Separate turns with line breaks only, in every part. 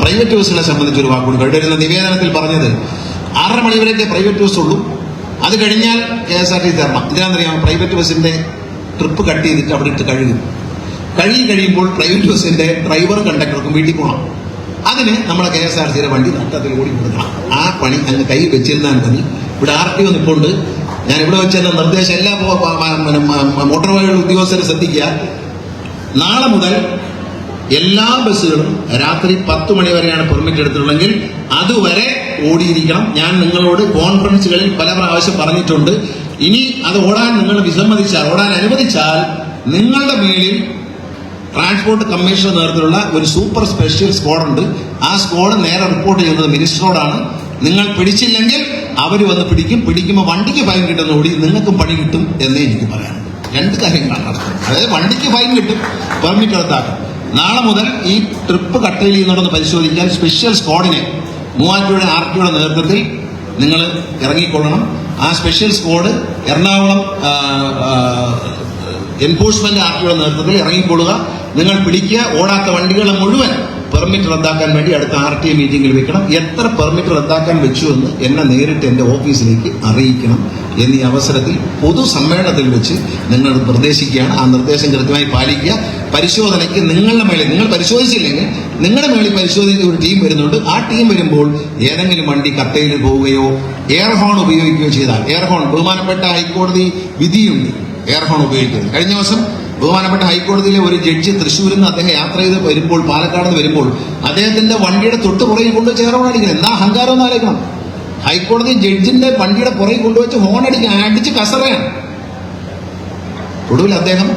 Private ബസ്സുകളെ സംബന്ധിച്ചൊരു വാക്കുകൂടി കഴിഞ്ഞ നിവേദനത്തിൽ പറഞ്ഞത് 6:30 മണി വരെയൊക്കെ പ്രൈവറ്റ് ബസ് ഉള്ളൂ, അത് കഴിഞ്ഞാൽ KSRTC തരണം. ഇതിനാണെന്നറിയാം, പ്രൈവറ്റ് ബസ്സിന്റെ ട്രിപ്പ് കട്ട് ചെയ്തിട്ട് അവിടെ ഇട്ട് കഴിയുമ്പോൾ പ്രൈവറ്റ് ബസ്സിന്റെ ഡ്രൈവറും കണ്ടക്ടർക്കും വീട്ടിൽ പോകണം. അതിന് നമ്മളെ KSRTCയുടെ വണ്ടി നട്ടത്തിൽ ഓടി കൊടുക്കണം. ആ പണി അങ്ങ് കൈ വെച്ചിരുന്നാൽ മതി. ഇവിടെ RTO നിൽപ്പുണ്ട്. ഞാൻ ഇവിടെ വെച്ച നിർദ്ദേശം എല്ലാ മോട്ടോർ വാഹന ഉദ്യോഗസ്ഥരെ ശ്രദ്ധിക്കുക. നാളെ മുതൽ എല്ലാ ബസ്സുകളും രാത്രി 10 മണി വരെയാണ് പെർമിറ്റ് എടുത്തിട്ടുള്ളെങ്കിൽ അതുവരെ ഓടിയിരിക്കണം. ഞാൻ നിങ്ങളോട് കോൺഫറൻസുകളിൽ പല പ്രാവശ്യം പറഞ്ഞിട്ടുണ്ട്. ഇനി അത് ഓടാൻ നിങ്ങൾ വിസമ്മതിച്ചാൽ, ഓടാൻ അനുവദിച്ചാൽ നിങ്ങളുടെ മേലിൽ ട്രാൻസ്പോർട്ട് കമ്മീഷണർ നേതൃത്വത്തിലുള്ള ഒരു സൂപ്പർ സ്പെഷ്യൽ സ്ക്വാഡുണ്ട്. ആ സ്ക്വാഡ് നേരെ റിപ്പോർട്ട് ചെയ്യുന്നത് മിനിസ്റ്ററോടാണ്. നിങ്ങൾ പിടിച്ചില്ലെങ്കിൽ അവർ വന്ന് പിടിക്കുമ്പോൾ വണ്ടിക്ക് ഫൈൻ കിട്ടുന്നതോടി നിങ്ങൾക്കും പണി കിട്ടും എന്നേ എനിക്ക് പറയാനുള്ളൂ. 2 കാര്യങ്ങളാണ് നടത്തുന്നത്. അതായത് വണ്ടിക്ക് ഫൈൻ കിട്ടും, പെർമിറ്റ് റദ്ദാക്കും. നാളെ മുതൽ ഈ ട്രിപ്പ് കട്ട് ചെയ്യുന്നുണ്ടെന്ന് പരിശോധിക്കാൻ സ്പെഷ്യൽ സ്ക്വാഡിനെ മൂവാറ്റുപുഴ RTOയുടെ നേതൃത്വത്തിൽ നിങ്ങൾ ഇറങ്ങിക്കൊള്ളണം. ആ സ്പെഷ്യൽ സ്ക്വാഡ് എറണാകുളം എൻഫോഴ്സ്മെന്റ് RTOയുടെ നേതൃത്വത്തിൽ ഇറങ്ങിക്കൊള്ളുക. നിങ്ങൾ പിടിക്കുക. ഓടാത്ത വണ്ടികളെ മുഴുവൻ പെർമിറ്റ് റദ്ദാക്കാൻ വേണ്ടി അടുത്ത RTO മീറ്റിംഗിൽ വെക്കണം. എത്ര പെർമിറ്റ് റദ്ദാക്കാൻ വെച്ചു എന്ന് എന്നെ നേരിട്ട് എൻ്റെ ഓഫീസിലേക്ക് അറിയിക്കണം എന്നീ അവസരത്തിൽ പൊതുസമ്മേളനത്തിൽ വെച്ച് നിങ്ങൾ നിർദ്ദേശിക്കുകയാണ്. ആ നിർദ്ദേശം കൃത്യമായി പാലിക്കുക. പരിശോധനയ്ക്ക് നിങ്ങളുടെ മേളിൽ, നിങ്ങൾ പരിശോധിച്ചില്ലെങ്കിൽ നിങ്ങളുടെ മേളിൽ പരിശോധിക്കുന്ന ഒരു ടീം വരുന്നുണ്ട്. ആ ടീം വരുമ്പോൾ ഏതെങ്കിലും വണ്ടി കട്ടയിൽ പോവുകയോ എയർ ഹോൺ ഉപയോഗിക്കുകയോ ചെയ്താൽ, എയർ ഹോൺ ബഹുമാനപ്പെട്ട ഹൈക്കോടതി വിധിയുണ്ട് എയർ ഹോൺ ഉപയോഗിക്കുന്നത്. കഴിഞ്ഞ ദിവസം ബഹുമാനപ്പെട്ട ഹൈക്കോടതിയിലെ ഒരു ജഡ്ജി തൃശ്ശൂരിൽ നിന്ന് അദ്ദേഹം യാത്ര ചെയ്ത് വരുമ്പോൾ, പാലക്കാട് നിന്ന് വരുമ്പോൾ അദ്ദേഹത്തിന്റെ വണ്ടിയുടെ തൊട്ട് പുറകിൽ കൊണ്ടുവച്ച് എയർ ഹോൺ അടിക്കണം. എന്താ അഹങ്കാരം എന്ന് ആലോചിക്കണം. ഹൈക്കോടതി ജഡ്ജിന്റെ വണ്ടിയുടെ പുറകിൽ കൊണ്ടുവച്ച് ഹോൺ അടിച്ച് കസറയാണ്. ഒടുവിൽ അദ്ദേഹം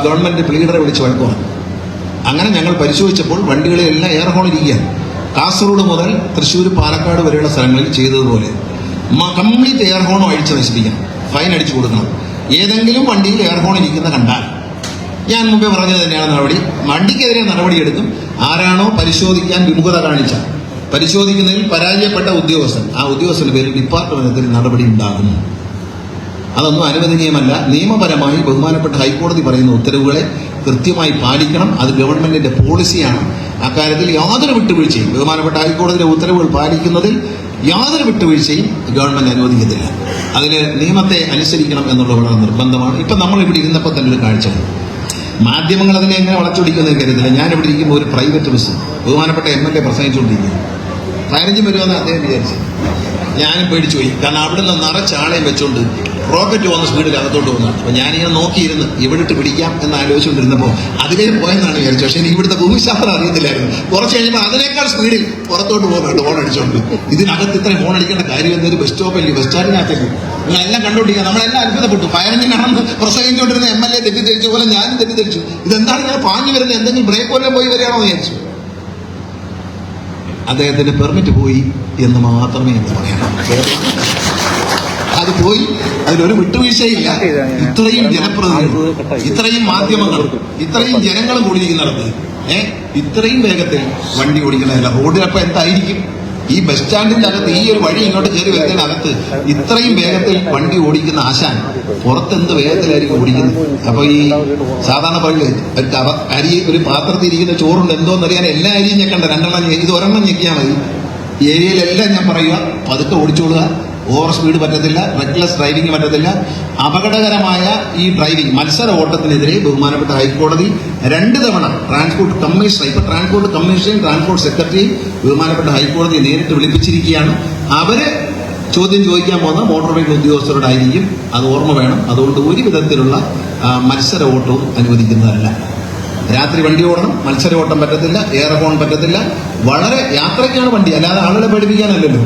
ഗവൺമെന്റ് പ്ലീഡറെ വിളിച്ച് വഴക്ക് പറഞ്ഞു. അങ്ങനെ ഞങ്ങൾ പരിശോധിച്ചപ്പോൾ വണ്ടികളിലെല്ലാം എയർ ഹോൺ ഇരിക്കുകയാണ്. കാസർഗോഡ് മുതൽ തൃശ്ശൂർ പാലക്കാട് വരെയുള്ള സ്ഥലങ്ങളിൽ ചെയ്തതുപോലെ കംപ്ലീറ്റ് എയർ ഹോണും അഴിച്ച് നശിപ്പിക്കണം, ഫൈൻ അടിച്ചു കൊടുക്കണം. ഏതെങ്കിലും വണ്ടിയിൽ എയർ ഹോൺ ഇരിക്കുന്ന കണ്ടാൽ, ഞാൻ മുമ്പേ പറഞ്ഞത് തന്നെയാണ് നടപടി, വണ്ടിക്കെതിരെ നടപടിയെടുക്കും. ആരാണോ പരിശോധിക്കാൻ വിമുഖത കാണിച്ച, പരിശോധിക്കുന്നതിൽ പരാജയപ്പെട്ട ഉദ്യോഗസ്ഥൻ, ആ ഉദ്യോഗസ്ഥന്റെ പേരിൽ ഡിപ്പാർട്ട്മെന്റിൽ നടപടി ഉണ്ടാകും. അതൊന്നും അനുവദനീയമല്ല. നിയമപരമായി ബഹുമാനപ്പെട്ട ഹൈക്കോടതി പറയുന്ന ഉത്തരവുകളെ കൃത്യമായി പാലിക്കണം. അത് ഗവൺമെന്റിന്റെ പോളിസിയാണ്. അക്കാര്യത്തിൽ യാതൊരു വിട്ടുവീഴ്ചയും, ബഹുമാനപ്പെട്ട ഹൈക്കോടതിയുടെ ഉത്തരവുകൾ പാലിക്കുന്നതിൽ യാതൊരു വിട്ടുവീഴ്ചയും ഗവൺമെന്റ് അനുവദിക്കത്തില്ല. അതിന് നിയമത്തെ അനുസരിക്കണം എന്നുള്ളത് വളരെ നിർബന്ധമാണ്. ഇപ്പം നമ്മളിവിടെ ഇരുന്നപ്പോൾ തന്നെ ഒരു കാഴ്ച, മാധ്യമങ്ങൾ അതിനെ എങ്ങനെ വളച്ചൊടിക്കുന്നതെന്ന് കരുതില്ല. ഞാനിവിടെ ഇരിക്കുമ്പോൾ ഒരു പ്രൈവറ്റ് ബസ് ബഹുമാനപ്പെട്ട MLA പ്രസംഗിച്ചുകൊണ്ടിരിക്കുന്നു. 15 വരുമെന്ന് അദ്ദേഹം വിചാരിച്ചു. ഞാനും പേടിച്ചു പോയി. കാരണം അവിടെ നിന്ന് നിറച്ചാളെയും വെച്ചുകൊണ്ട് റോക്കറ്റ് പോകുന്ന സ്പീഡിൽ അകത്തോട്ട് പോകുന്നതാണ്. അപ്പോൾ ഞാനിങ്ങനെ നോക്കിയിരുന്ന് ഇവിടെ ഇട്ട് പിടിക്കാം എന്ന് ആലോചിച്ചുകൊണ്ടിരുന്നപ്പോൾ അതിലേ പോയെന്നാണ് വിചാരിച്ചത്. പക്ഷേ എനിക്ക് ഇവിടുത്തെ ഭൂമിശാസ്ത്രം അറിയത്തില്ലായിരുന്നു. കുറച്ച് കഴിയുമ്പോൾ അതിനേക്കാൾ സ്പീഡിൽ പുറത്തോട്ട് പോകുന്നുണ്ട് ഹോൺ അടിച്ചുകൊണ്ട്. ഇതിനകത്ത് ഇത്രയും ഹോൺ അടിക്കേണ്ട കാര്യം എന്തൊരു ബസ് സ്റ്റോപ്പല്ലേ, ബസ് സ്റ്റാൻഡിനകത്തേക്ക് നിങ്ങളെല്ലാം കണ്ടുപിടിക്കുക. നമ്മളെല്ലാം അത്ഭുതപ്പെട്ടു. 15 പ്രസംഗിച്ചുകൊണ്ടിരുന്ന MLA തെറ്റിദ്ധരിച്ച പോലെ ഞാനും തെറ്റിദ്ധരിച്ചു. ഇതെന്താണ് ഇങ്ങനെ പാഞ്ഞു വരുന്നത്, എന്തെങ്കിലും ബ്രേക്ക് വല്ലതും പോയി വരികയാണോ എന്ന് വിചാരിച്ചു. അദ്ദേഹത്തിന്റെ പെർമിറ്റ് പോയി എന്ന് മാത്രമേ എനിക്ക് പറയാനുള്ളൂ. അത് പോയി, അതിലൊരു വിട്ടുവീഴ്ചയില്ല. ഇത്രയും ജനപ്രതിനിധികൾ, ഇത്രയും മാധ്യമങ്ങൾ, ഇത്രയും ജനങ്ങളും കൂടിയിരിക്കുന്നിടത്ത് ഇത്രയും വേഗത്തിൽ വണ്ടി ഓടിക്കണമല്ല. റോഡിലപ്പോ എന്തായിരിക്കും? ഈ ബസ് സ്റ്റാൻഡിന്റെ അകത്ത്, ഈ ഒരു വഴി ഇങ്ങോട്ട് കയറി വരുന്നതിനകത്ത് ഇത്രയും വേഗത്തിൽ വണ്ടി ഓടിക്കുന്ന ആശാൻ പുറത്തെന്ത് വേഗത്തിലായിരിക്കും ഓടിക്കുന്നത്? അപ്പൊ ഈ സാധാരണ പള്ളി അരി ഒരു പാത്രത്തിൽ ഇരിക്കുന്ന ചോറുണ്ട് എന്തോന്നറിയാൻ എല്ലാ അരിയും ഞെക്കണ്ട, 2 ഇത് ഒരെണ്ണം ഞെക്കിയാൽ മതി. ഏരിയയിലെല്ലാം ഞാൻ പറയുക, പതുക്കെ ഓടിച്ചോളുക. ഓവർ സ്പീഡ് പറ്റത്തില്ല, റെക്ലെസ് ഡ്രൈവിംഗ് പറ്റത്തില്ല. അപകടകരമായ ഈ ഡ്രൈവിംഗ് മത്സര ഓട്ടത്തിനെതിരെ ബഹുമാനപ്പെട്ട ഹൈക്കോടതി 2 തവണ ട്രാൻസ്പോർട്ട് കമ്മീഷണർ, ഇപ്പൊ ട്രാൻസ്പോർട്ട് കമ്മീഷണറും ട്രാൻസ്പോർട്ട് സെക്രട്ടറിയും ബഹുമാനപ്പെട്ട ഹൈക്കോടതിയെ നേരിട്ട് വിളിപ്പിച്ചിരിക്കുകയാണ്. അവര് ചോദ്യം ചോദിക്കാൻ പോകുന്ന മോട്ടോർ വെഹിക്കിൾ ഉദ്യോഗസ്ഥരോടായിരിക്കും. അത് ഓർമ്മ വേണം. അതുകൊണ്ട് ഒരു വിധത്തിലുള്ള മത്സര ഓട്ടവും അനുവദിക്കുന്നതല്ല. രാത്രി വണ്ടി ഓടണം, മത്സര ഓട്ടം പറ്റത്തില്ല, എയർ ഹോൺ പറ്റത്തില്ല. വളരെ യാത്രയ്ക്കാണ് വണ്ടി, അല്ലാതെ ആളുകളെ പഠിപ്പിക്കാനല്ലല്ലോ.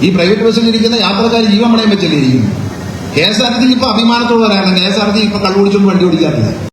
ഈ പ്രൈവറ്റ് ബസ്സിൽ ഇരിക്കുന്ന യാത്രക്കാർ ജീവൻ പണയം വെച്ചല്ലേ ഇരിക്കുന്നു. KSRTC ഇപ്പൊ അഭിമാനത്തോടെ പറയാനാണ്, KSRTC ഇപ്പൊ കള്ളുപിടിച്ചോണ്ട് വണ്ടി ഓടിക്കാറില്ല.